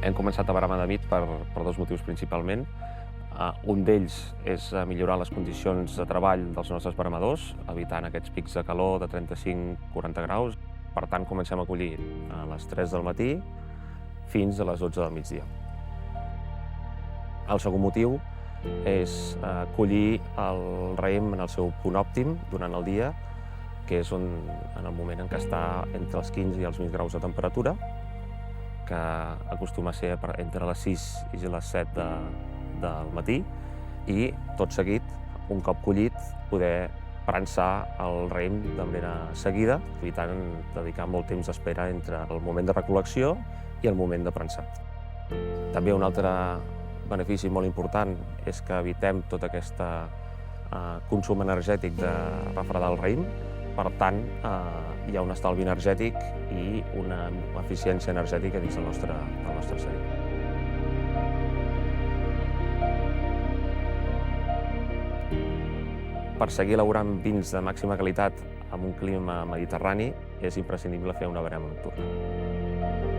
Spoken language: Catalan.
Hem començat a veramar de nit per dos motius principalment. Un d'ells és millorar les condicions de treball dels nostres veramadors, evitant aquests pics de calor de 35-40 graus. Per tant, comencem a collir a les 3 del matí fins a les 12 del migdia. El segon motiu és collir el raïm en el seu punt òptim durant el dia, que és en el moment en què està entre els 15 i els 20 graus de temperatura, que acostuma a ser entre les 6 i les 7 del matí, i tot seguit, un cop collit, poder prensar el raïm de manera seguida, evitant dedicar molt temps d'espera entre el moment de recol·lecció i el moment de prensat. També un altre benefici molt important és que evitem tot aquest consum energètic de refredar el raïm. Per tant, hi ha un estalvi energètic i una eficiència energètica dins del nostre celler. Per seguir elaborant vins de màxima qualitat amb un clima mediterrani és imprescindible fer una verema nocturna.